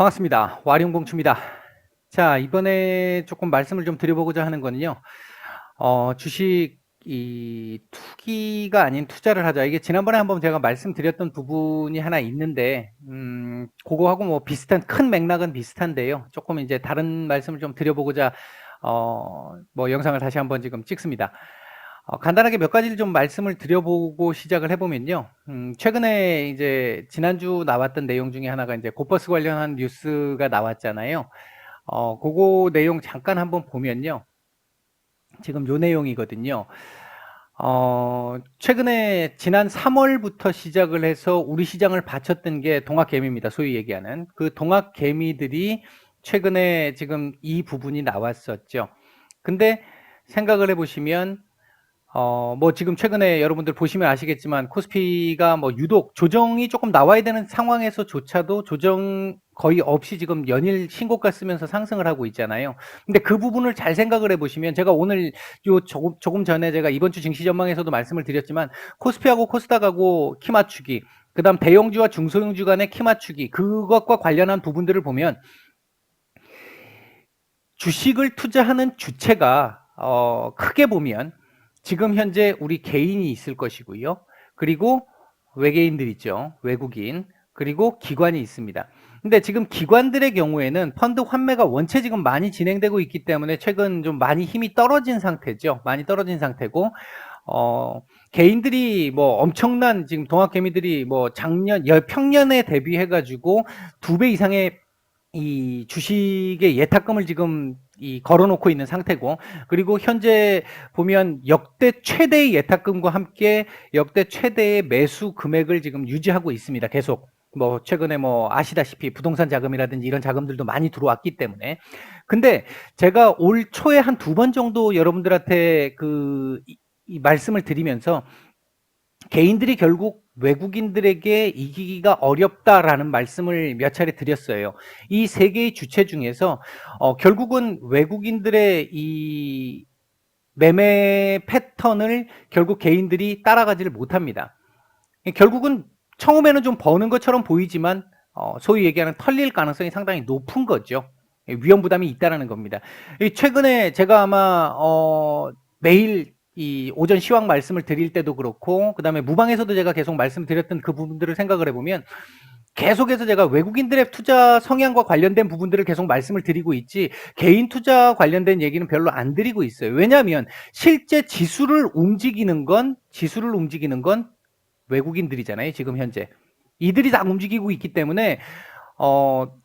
반갑습니다. 와룡공추입니다. 자, 이번에 조금 말씀을 좀 드려보고자 하는 거는요. 주식 투기가 아닌 투자를 하자. 이게 지난번에 한번 제가 말씀드렸던 부분이 하나 있는데, 그거하고 뭐 비슷한, 큰 맥락은 비슷한데요. 조금 이제 다른 말씀을 좀 드려보고자, 뭐 영상을 다시 한번 지금 찍습니다. 간단하게 몇 가지를 좀 말씀을 드려보고 시작을 해보면요. 최근에 이제 지난주 나왔던 내용 중에 하나가 이제 고버스 관련한 뉴스가 나왔잖아요. 그거 내용 잠깐 한번 보면요. 지금 요 내용이거든요. 최근에 지난 3월부터 시작을 해서 우리 시장을 바쳤던 게 동학개미입니다. 소위 얘기하는. 그 동학개미들이 최근에 지금 이 부분이 나왔었죠. 근데 생각을 해보시면 뭐 지금 최근에 여러분들 보시면 아시겠지만 코스피가 뭐 유독 조정이 조금 나와야 되는 상황에서조차도 조정 거의 없이 지금 연일 신고가 쓰면서 상승을 하고 있잖아요. 근데 그 부분을 잘 생각을 해보시면 제가 오늘 조금 전에 제가 이번 주 증시 전망에서도 말씀을 드렸지만 코스피하고 코스닥하고 키 맞추기, 그 다음 대형주와 중소형주 간의 키 맞추기, 그것과 관련한 부분들을 보면 주식을 투자하는 주체가 크게 보면 지금 현재 우리 개인이 있을 것이고요. 그리고 외계인들 있죠. 외국인. 그리고 기관이 있습니다. 근데 지금 기관들의 경우에는 펀드 환매가 원체 지금 많이 진행되고 있기 때문에 최근 좀 많이 힘이 떨어진 상태죠. 많이 떨어진 상태고, 개인들이 뭐 엄청난 지금 동학개미들이 뭐 평년에 대비해가지고 2배 이상의 이 주식의 예탁금을 지금 걸어놓고 있는 상태고, 그리고 현재 보면 역대 최대의 예탁금과 함께 역대 최대의 매수 금액을 지금 유지하고 있습니다. 계속 뭐 최근에 뭐 아시다시피 부동산 자금이라든지 이런 자금들도 많이 들어왔기 때문에. 근데 제가 올 초에 한 2번 정도 여러분들한테 이 말씀을 드리면서 개인들이 결국 외국인들에게 이기기가 어렵다라는 말씀을 몇 차례 드렸어요. 이 세 개의 주체 중에서 결국은 외국인들의 이 매매 패턴을 결국 개인들이 따라가지를 못합니다. 결국은 처음에는 좀 버는 것처럼 보이지만 소위 얘기하는 털릴 가능성이 상당히 높은 거죠. 위험 부담이 있다라는 겁니다. 최근에 제가 아마 매일 이 오전 시황 말씀을 드릴 때도 그렇고, 그 다음에 무방에서도 제가 계속 말씀드렸던 그 부분들을 생각을 해보면 계속해서 제가 외국인들의 투자 성향과 관련된 부분들을 계속 말씀을 드리고 있지 개인 투자 관련된 얘기는 별로 안 드리고 있어요. 왜냐하면 실제 지수를 움직이는 건 외국인들이잖아요. 지금 현재 이들이 다 움직이고 있기 때문에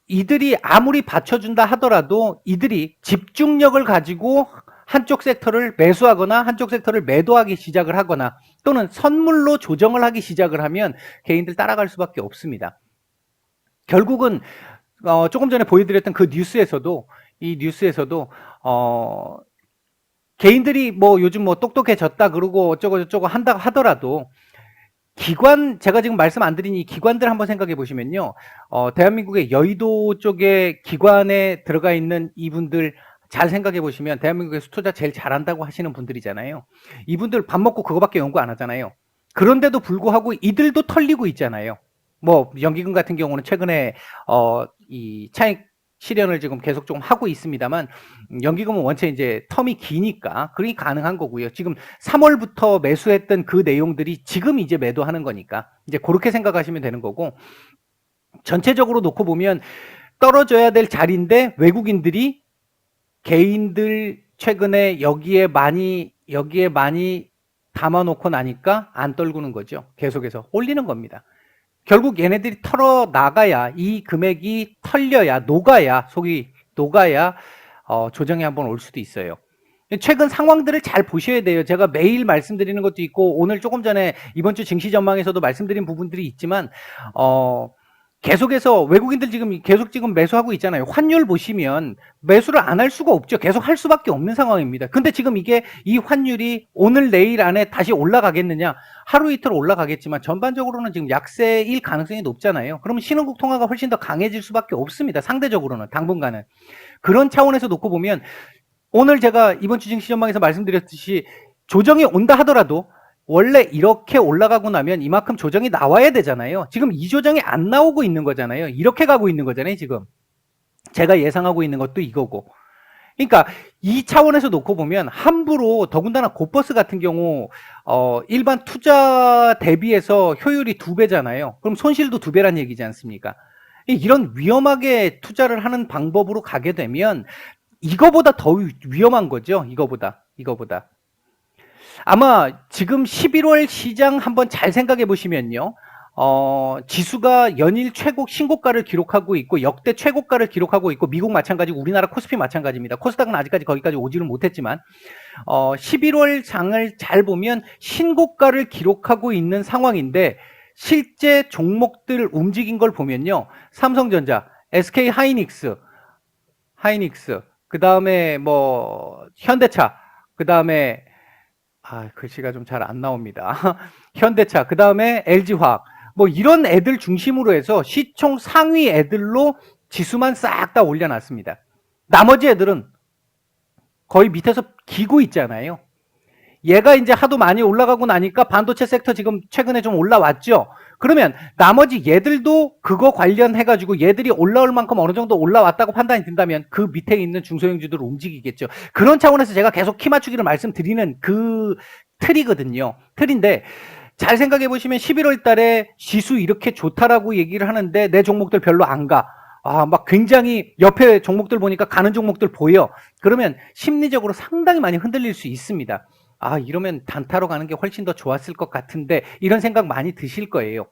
이들이 아무리 받쳐준다 하더라도 이들이 집중력을 가지고 한쪽 섹터를 매수하거나 한쪽 섹터를 매도하기 시작을 하거나 또는 선물로 조정을 하기 시작을 하면 개인들 따라갈 수밖에 없습니다. 결국은 조금 전에 보여드렸던 그 뉴스에서도 개인들이 뭐 요즘 뭐 똑똑해졌다 그러고 어쩌고 저쩌고 한다고 하더라도 제가 지금 말씀 안 드린 이 기관들 한번 생각해 보시면요. 대한민국의 여의도 쪽에 기관에 들어가 있는 이분들 잘 생각해 보시면 대한민국에서 투자 제일 잘한다고 하시는 분들이잖아요. 이분들 밥 먹고 그거밖에 연구 안 하잖아요. 그런데도 불구하고 이들도 털리고 있잖아요. 뭐 연기금 같은 경우는 최근에 이 차익 실현을 지금 계속 좀 하고 있습니다만 연기금은 원체 이제 텀이 기니까 그게 가능한 거고요. 지금 3월부터 매수했던 그 내용들이 지금 이제 매도하는 거니까 이제 그렇게 생각하시면 되는 거고, 전체적으로 놓고 보면 떨어져야 될 자리인데 외국인들이 개인들 최근에 여기에 많이 담아놓고 나니까 안 떨구는 거죠. 계속해서 올리는 겁니다. 결국 얘네들이 털어 나가야, 이 금액이 털려야, 속이 녹아야 조정이 한번 올 수도 있어요. 최근 상황들을 잘 보셔야 돼요. 제가 매일 말씀드리는 것도 있고 오늘 조금 전에 이번 주 증시 전망에서도 말씀드린 부분들이 있지만 계속해서 외국인들 계속 매수하고 있잖아요. 환율 보시면 매수를 안 할 수가 없죠. 계속 할 수밖에 없는 상황입니다. 근데 지금 이 환율이 오늘 내일 안에 다시 올라가겠느냐? 하루 이틀 올라가겠지만 전반적으로는 지금 약세일 가능성이 높잖아요. 그러면 신흥국 통화가 훨씬 더 강해질 수밖에 없습니다. 상대적으로는 당분간은. 그런 차원에서 놓고 보면 오늘 제가 이번 주 증시 전망에서 말씀드렸듯이 조정이 온다 하더라도 원래 이렇게 올라가고 나면 이만큼 조정이 나와야 되잖아요. 지금 이 조정이 안 나오고 있는 거잖아요. 이렇게 가고 있는 거잖아요, 지금. 제가 예상하고 있는 것도 이거고. 그러니까 이 차원에서 놓고 보면 함부로 더군다나 고버스 같은 경우 일반 투자 대비해서 효율이 2배잖아요. 그럼 손실도 2배란 얘기지 않습니까? 이런 위험하게 투자를 하는 방법으로 가게 되면 이거보다 더 위험한 거죠. 이거보다. 아마 지금 11월 시장 한번 잘 생각해 보시면요. 지수가 연일 신고가를 기록하고 있고 역대 최고가를 기록하고 있고 미국 마찬가지고 우리나라 코스피 마찬가지입니다. 코스닥은 아직까지 거기까지 오지는 못했지만 11월 장을 잘 보면 신고가를 기록하고 있는 상황인데 실제 종목들 움직인 걸 보면요. 삼성전자, SK 하이닉스, 그 다음에 뭐 현대차, 그 다음에 글씨가 좀 잘 안 나옵니다. 현대차, 그 다음에 LG화학, 뭐 이런 애들 중심으로 해서 시총 상위 애들로 지수만 싹 다 올려놨습니다. 나머지 애들은 거의 밑에서 기고 있잖아요. 얘가 이제 하도 많이 올라가고 나니까 반도체 섹터 지금 최근에 좀 올라왔죠. 그러면 나머지 얘들도 그거 관련해가지고 얘들이 올라올 만큼 어느 정도 올라왔다고 판단이 든다면 그 밑에 있는 중소형주들을 움직이겠죠. 그런 차원에서 제가 계속 키 맞추기를 말씀드리는 그 틀이거든요. 틀인데 잘 생각해 보시면 11월 달에 지수 이렇게 좋다라고 얘기를 하는데 내 종목들 별로 안 가. 막 굉장히 옆에 종목들 보니까 가는 종목들 보여. 그러면 심리적으로 상당히 많이 흔들릴 수 있습니다. 이러면 단타로 가는 게 훨씬 더 좋았을 것 같은데 이런 생각 많이 드실 거예요.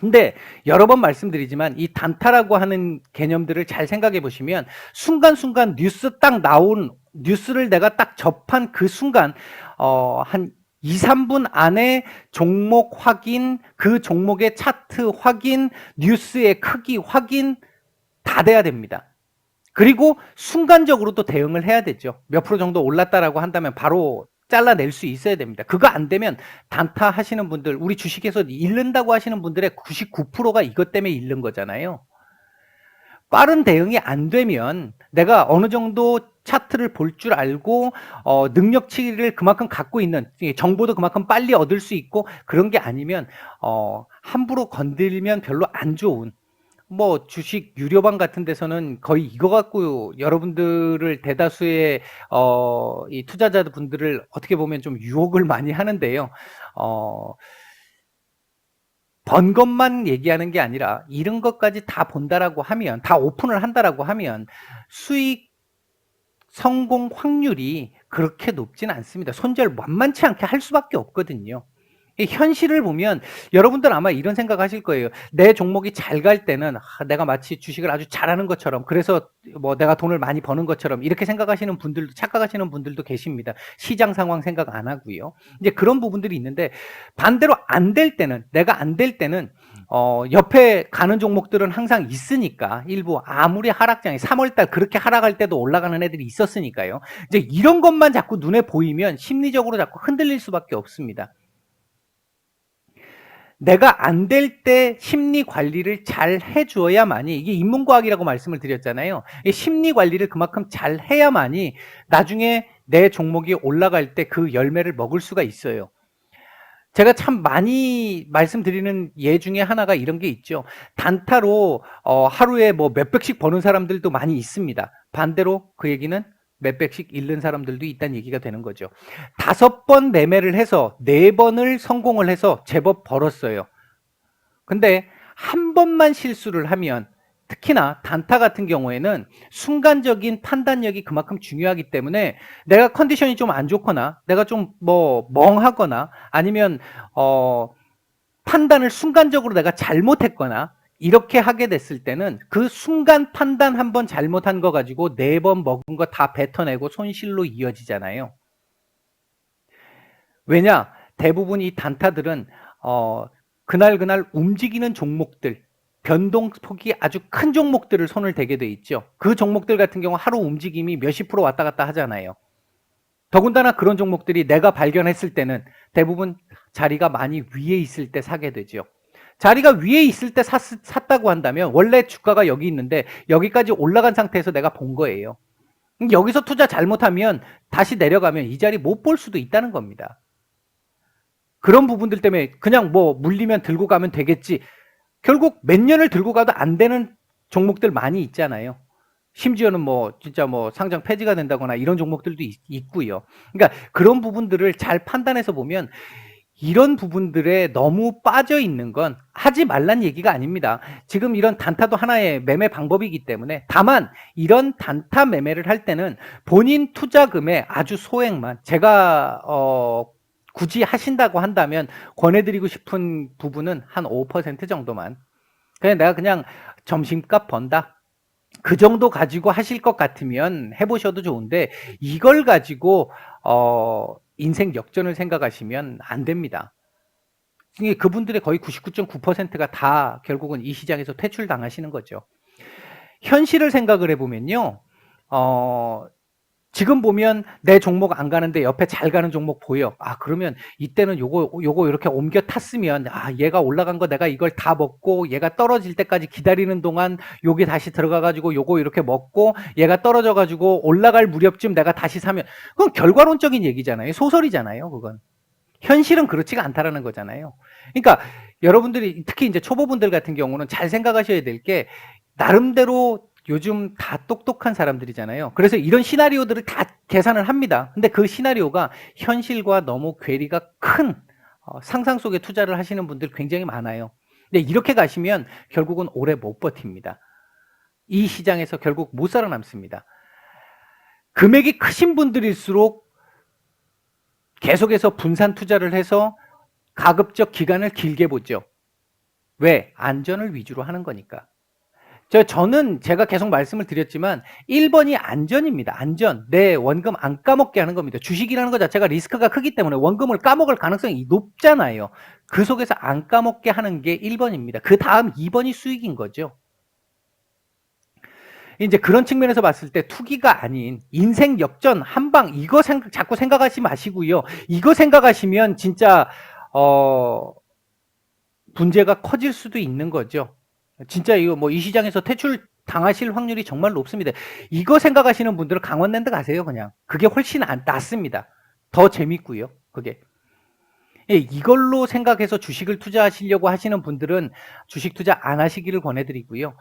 근데 여러 번 말씀드리지만 이 단타라고 하는 개념들을 잘 생각해 보시면 순간순간 뉴스 딱 나온 뉴스를 내가 딱 접한 그 순간 한 2, 3분 안에 종목 확인, 그 종목의 차트 확인, 뉴스의 크기 확인 다 돼야 됩니다. 그리고 순간적으로 또 대응을 해야 되죠. 몇 프로 정도 올랐다라고 한다면 바로 잘라낼 수 있어야 됩니다. 그거 안 되면 단타 하시는 분들, 우리 주식에서 잃는다고 하시는 분들의 99%가 이것 때문에 잃는 거잖아요. 빠른 대응이 안 되면 내가 어느 정도 차트를 볼 줄 알고 능력치를 그만큼 갖고 있는 정보도 그만큼 빨리 얻을 수 있고 그런 게 아니면 함부로 건들면 별로 안 좋은 뭐 주식 유료방 같은 데서는 거의 이거 갖고 여러분들을 대다수의 이 투자자분들을 어떻게 보면 좀 유혹을 많이 하는데요. 번 것만 얘기하는 게 아니라 이런 것까지 다 본다라고 하면 다 오픈을 한다라고 하면 수익 성공 확률이 그렇게 높지는 않습니다. 손절 만만치 않게 할 수밖에 없거든요. 이 현실을 보면 여러분들 아마 이런 생각 하실 거예요. 내 종목이 잘 갈 때는 내가 마치 주식을 아주 잘하는 것처럼 그래서 뭐 내가 돈을 많이 버는 것처럼 이렇게 생각하시는 분들도 착각하시는 분들도 계십니다. 시장 상황 생각 안 하고요. 이제 그런 부분들이 있는데 반대로 안 될 때는 내가 안 될 때는 옆에 가는 종목들은 항상 있으니까 일부 아무리 하락장이 3월달 그렇게 하락할 때도 올라가는 애들이 있었으니까요. 이제 이런 것만 자꾸 눈에 보이면 심리적으로 자꾸 흔들릴 수밖에 없습니다. 내가 안 될 때 심리 관리를 잘 해줘야만이 이게 인문과학이라고 말씀을 드렸잖아요. 이 심리 관리를 그만큼 잘 해야만이 나중에 내 종목이 올라갈 때 그 열매를 먹을 수가 있어요. 제가 참 많이 말씀드리는 예 중에 하나가 이런 게 있죠. 단타로 하루에 뭐 몇백씩 버는 사람들도 많이 있습니다. 반대로 그 얘기는 몇백씩 잃는 사람들도 있다는 얘기가 되는 거죠. 5번 매매를 해서 4번을 성공을 해서 제법 벌었어요. 근데 한 번만 실수를 하면 특히나 단타 같은 경우에는 순간적인 판단력이 그만큼 중요하기 때문에 내가 컨디션이 좀 안 좋거나 내가 좀 뭐 멍하거나 아니면 판단을 순간적으로 내가 잘못했거나 이렇게 하게 됐을 때는 그 순간 판단 한 번 잘못한 거 가지고 4번 먹은 거 다 뱉어내고 손실로 이어지잖아요. 왜냐? 대부분 이 단타들은 그날 움직이는 종목들, 변동폭이 아주 큰 종목들을 손을 대게 돼 있죠. 그 종목들 같은 경우 하루 움직임이 몇십 프로 왔다 갔다 하잖아요. 더군다나 그런 종목들이 내가 발견했을 때는 대부분 자리가 많이 위에 있을 때 사게 되죠. 자리가 위에 있을 때 샀다고 한다면 원래 주가가 여기 있는데 여기까지 올라간 상태에서 내가 본 거예요. 여기서 투자 잘못하면 다시 내려가면 이 자리 못 볼 수도 있다는 겁니다. 그런 부분들 때문에 그냥 뭐 물리면 들고 가면 되겠지. 결국 몇 년을 들고 가도 안 되는 종목들 많이 있잖아요. 심지어는 뭐 진짜 뭐 상장 폐지가 된다거나 이런 종목들도 있고요. 그러니까 그런 부분들을 잘 판단해서 보면 이런 부분들에 너무 빠져 있는 건 하지 말란 얘기가 아닙니다. 지금 이런 단타도 하나의 매매 방법이기 때문에, 다만 이런 단타 매매를 할 때는 본인 투자금의 아주 소액만, 제가 굳이 하신다고 한다면 권해드리고 싶은 부분은 한 5% 정도만, 그냥 내가 그냥 점심값 번다, 그 정도 가지고 하실 것 같으면 해보셔도 좋은데, 이걸 가지고 인생 역전을 생각하시면 안 됩니다. 그분들의 거의 99.9%가 다 결국은 이 시장에서 퇴출당하시는 거죠. 현실을 생각을 해보면요, 지금 보면 내 종목 안 가는데 옆에 잘 가는 종목 보여. 아, 그러면 이때는 요거 이렇게 옮겨 탔으면, 아, 얘가 올라간 거 내가 이걸 다 먹고 얘가 떨어질 때까지 기다리는 동안 요게 다시 들어가가지고 요거 이렇게 먹고 얘가 떨어져가지고 올라갈 무렵쯤 내가 다시 사면, 그건 결과론적인 얘기잖아요. 소설이잖아요, 그건. 현실은 그렇지가 않다라는 거잖아요. 그러니까 여러분들이 특히 이제 초보분들 같은 경우는 잘 생각하셔야 될 게, 나름대로 요즘 다 똑똑한 사람들이잖아요. 그래서 이런 시나리오들을 다 계산을 합니다. 근데 그 시나리오가 현실과 너무 괴리가 큰 상상 속에 투자를 하시는 분들 굉장히 많아요. 근데 이렇게 가시면 결국은 오래 못 버팁니다. 이 시장에서 결국 못 살아남습니다. 금액이 크신 분들일수록 계속해서 분산 투자를 해서 가급적 기간을 길게 보죠. 왜? 안전을 위주로 하는 거니까. 저는 제가 계속 말씀을 드렸지만 1번이 안전입니다. 안전. 내 원금 안 까먹게 하는 겁니다. 주식이라는 것 자체가 리스크가 크기 때문에 원금을 까먹을 가능성이 높잖아요. 그 속에서 안 까먹게 하는 게 1번입니다. 그 다음 2번이 수익인 거죠. 이제 그런 측면에서 봤을 때 투기가 아닌 인생 역전 한방, 이거 자꾸 생각하지 마시고요. 이거 생각하시면 진짜 문제가 커질 수도 있는 거죠. 진짜 이거 뭐 이 시장에서 퇴출 당하실 확률이 정말 높습니다. 이거 생각하시는 분들은 강원랜드 가세요, 그냥. 그게 훨씬 낫습니다. 더 재밌고요, 그게. 예, 이걸로 생각해서 주식을 투자하시려고 하시는 분들은 주식 투자 안 하시기를 권해드리고요.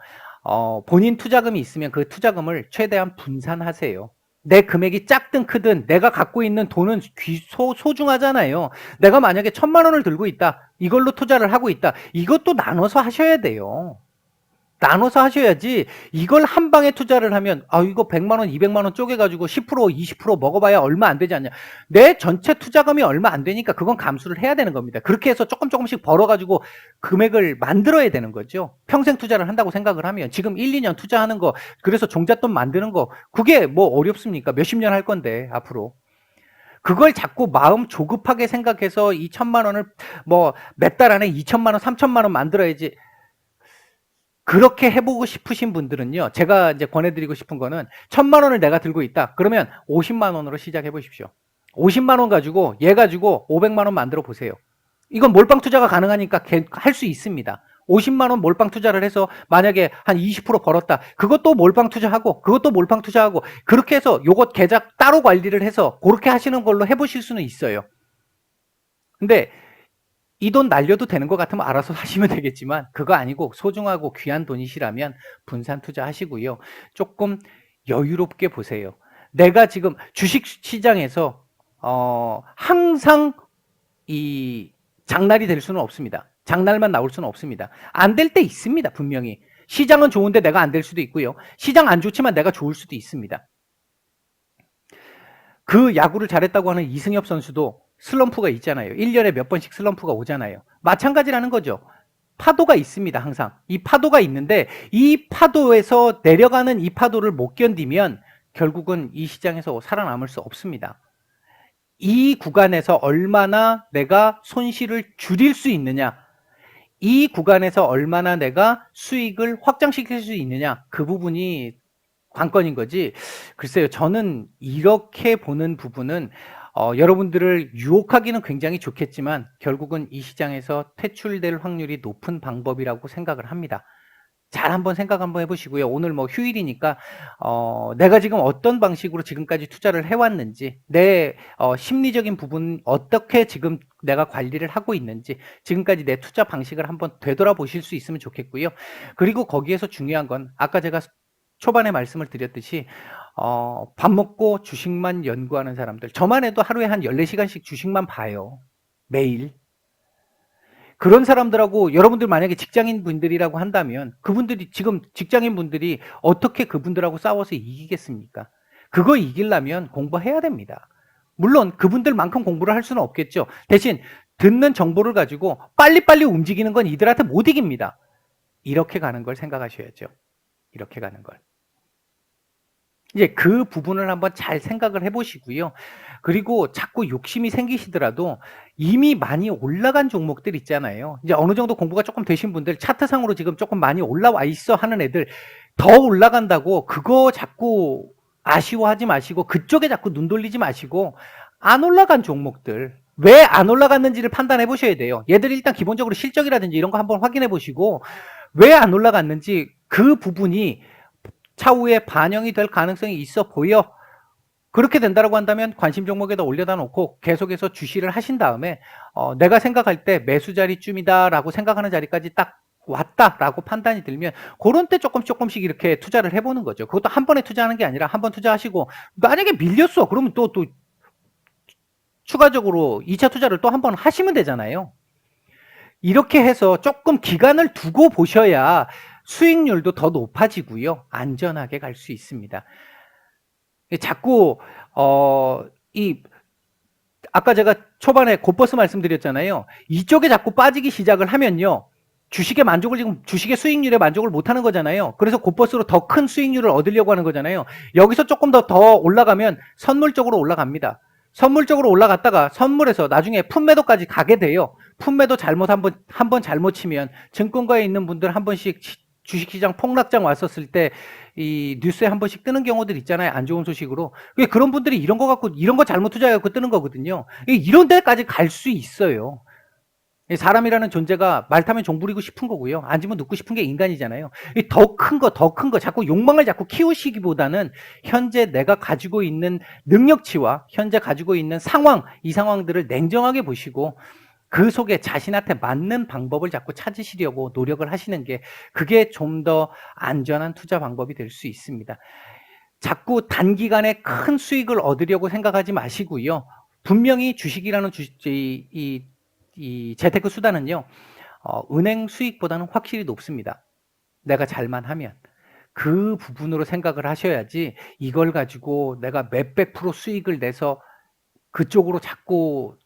본인 투자금이 있으면 그 투자금을 최대한 분산하세요. 내 금액이 작든 크든 내가 갖고 있는 돈은 소중하잖아요. 내가 만약에 1,000만 원을 들고 있다. 이걸로 투자를 하고 있다. 이것도 나눠서 하셔야 돼요. 나눠서 하셔야지, 이걸 한 방에 투자를 하면, 아, 이거 100만 원, 200만 원 쪼개가지고 10%, 20% 먹어봐야 얼마 안 되지 않냐. 내 전체 투자금이 얼마 안 되니까 그건 감수를 해야 되는 겁니다. 그렇게 해서 조금씩 벌어가지고 금액을 만들어야 되는 거죠. 평생 투자를 한다고 생각을 하면. 지금 1, 2년 투자하는 거, 그래서 종잣돈 만드는 거, 그게 뭐 어렵습니까? 몇십 년 할 건데, 앞으로. 그걸 자꾸 마음 조급하게 생각해서 이 1,000만 원을 뭐 몇 달 안에 2,000만 원, 3,000만 원 만들어야지. 그렇게 해보고 싶으신 분들은요, 제가 이제 권해드리고 싶은 거는 1,000만 원을 내가 들고 있다. 그러면 50만 원으로 시작해 보십시오. 50만 원 가지고 얘 가지고 500만 원 만들어 보세요. 이건 몰빵 투자가 가능하니까 할 수 있습니다. 50만 원 몰빵 투자를 해서 만약에 한 20% 벌었다. 그것도 몰빵 투자하고 그것도 몰빵 투자하고 그렇게 해서 요것 계좌 따로 관리를 해서 그렇게 하시는 걸로 해보실 수는 있어요. 근데 이 돈 날려도 되는 것 같으면 알아서 하시면 되겠지만, 그거 아니고 소중하고 귀한 돈이시라면 분산 투자하시고요. 조금 여유롭게 보세요. 내가 지금 주식 시장에서 항상 이 장날이 될 수는 없습니다. 장날만 나올 수는 없습니다. 안 될 때 있습니다, 분명히. 시장은 좋은데 내가 안 될 수도 있고요. 시장 안 좋지만 내가 좋을 수도 있습니다. 그 야구를 잘했다고 하는 이승엽 선수도 슬럼프가 있잖아요. 1년에 몇 번씩 슬럼프가 오잖아요. 마찬가지라는 거죠. 파도가 있습니다, 항상. 이 파도가 있는데 이 파도에서 내려가는 이 파도를 못 견디면 결국은 이 시장에서 살아남을 수 없습니다. 이 구간에서 얼마나 내가 손실을 줄일 수 있느냐, 이 구간에서 얼마나 내가 수익을 확장시킬 수 있느냐, 그 부분이 관건인 거지. 글쎄요, 저는 이렇게 보는 부분은 여러분들을 유혹하기는 굉장히 좋겠지만 결국은 이 시장에서 퇴출될 확률이 높은 방법이라고 생각을 합니다. 잘 한번 생각 한번 해보시고요. 오늘 뭐 휴일이니까 내가 지금 어떤 방식으로 지금까지 투자를 해왔는지, 내 심리적인 부분 어떻게 지금 내가 관리를 하고 있는지, 지금까지 내 투자 방식을 한번 되돌아보실 수 있으면 좋겠고요. 그리고 거기에서 중요한 건 아까 제가 초반에 말씀을 드렸듯이 밥 먹고 주식만 연구하는 사람들, 저만 해도 하루에 한 14시간씩 주식만 봐요. 매일. 그런 사람들하고 여러분들 만약에 직장인 분들이라고 한다면 그분들이 지금 직장인 분들이 어떻게 그분들하고 싸워서 이기겠습니까? 그거 이기려면 공부해야 됩니다. 물론 그분들만큼 공부를 할 수는 없겠죠. 대신 듣는 정보를 가지고 빨리빨리 움직이는 건 이들한테 못 이깁니다. 이렇게 가는 걸 생각하셔야죠. 이렇게 가는 걸. 이제 그 부분을 한번 잘 생각을 해보시고요. 그리고 자꾸 욕심이 생기시더라도 이미 많이 올라간 종목들 있잖아요. 이제 어느 정도 공부가 조금 되신 분들, 차트상으로 지금 조금 많이 올라와 있어 하는 애들, 더 올라간다고 그거 자꾸 아쉬워하지 마시고, 그쪽에 자꾸 눈 돌리지 마시고, 안 올라간 종목들, 왜 안 올라갔는지를 판단해 보셔야 돼요. 얘들이 일단 기본적으로 실적이라든지 이런 거 한번 확인해 보시고, 왜 안 올라갔는지 그 부분이 차후에 반영이 될 가능성이 있어 보여. 그렇게 된다고 한다면 관심 종목에다 올려다 놓고 계속해서 주시를 하신 다음에 내가 생각할 때 매수 자리쯤이다라고 생각하는 자리까지 딱 왔다라고 판단이 들면 그런 때 조금씩 이렇게 투자를 해보는 거죠. 그것도 한 번에 투자하는 게 아니라 한 번 투자하시고 만약에 밀렸어. 그러면 또 추가적으로 2차 투자를 또 한 번 하시면 되잖아요. 이렇게 해서 조금 기간을 두고 보셔야 수익률도 더 높아지고요. 안전하게 갈 수 있습니다. 자꾸 아까 제가 초반에 곧버스 말씀드렸잖아요. 이쪽에 자꾸 빠지기 시작을 하면요. 주식의 수익률에 만족을 못 하는 거잖아요. 그래서 곧버스로 더 큰 수익률을 얻으려고 하는 거잖아요. 여기서 조금 더 올라가면 선물 쪽으로 올라갑니다. 선물 쪽으로 올라갔다가 선물에서 나중에 품매도까지 가게 돼요. 품매도 한번 잘못 치면 증권가에 있는 분들 한 번씩 주식시장 폭락장 왔었을 때 이 뉴스에 한 번씩 뜨는 경우들 있잖아요. 안 좋은 소식으로. 그런 분들이 이런 거 잘못 투자해갖고 뜨는 거거든요. 이런 데까지 갈 수 있어요. 사람이라는 존재가 말 타면 종 부리고 싶은 거고요. 앉으면 눕고 싶은 게 인간이잖아요. 더 큰 거, 자꾸 욕망을 자꾸 키우시기보다는 현재 내가 가지고 있는 능력치와 현재 가지고 있는 상황, 이 상황들을 냉정하게 보시고 그 속에 자신한테 맞는 방법을 자꾸 찾으시려고 노력을 하시는 게 그게 좀 더 안전한 투자 방법이 될 수 있습니다. 자꾸 단기간에 큰 수익을 얻으려고 생각하지 마시고요. 분명히 주식이라는 이 재테크 수단은요, 은행 수익보다는 확실히 높습니다. 내가 잘만 하면. 그 부분으로 생각을 하셔야지 이걸 가지고 내가 몇백 프로 수익을 내서 그쪽으로 자꾸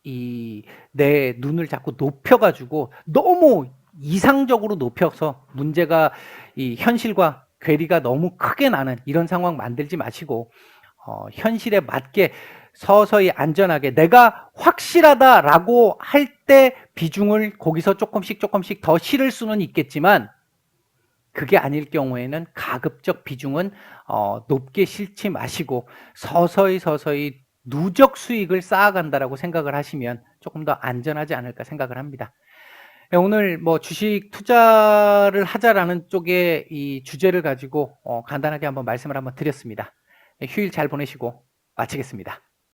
내 눈을 자꾸 높여가지고 너무 이상적으로 높여서 문제가 이 현실과 괴리가 너무 크게 나는 이런 상황 만들지 마시고 현실에 맞게 서서히 안전하게 내가 확실하다라고 할 때 비중을 거기서 조금씩 더 실을 수는 있겠지만 그게 아닐 경우에는 가급적 비중은 높게 실지 마시고 서서히 누적 수익을 쌓아간다라고 생각을 하시면 조금 더 안전하지 않을까 생각을 합니다. 오늘 뭐 주식 투자를 하자라는 쪽의 이 주제를 가지고 간단하게 한번 말씀을 한번 드렸습니다. 휴일 잘 보내시고 마치겠습니다.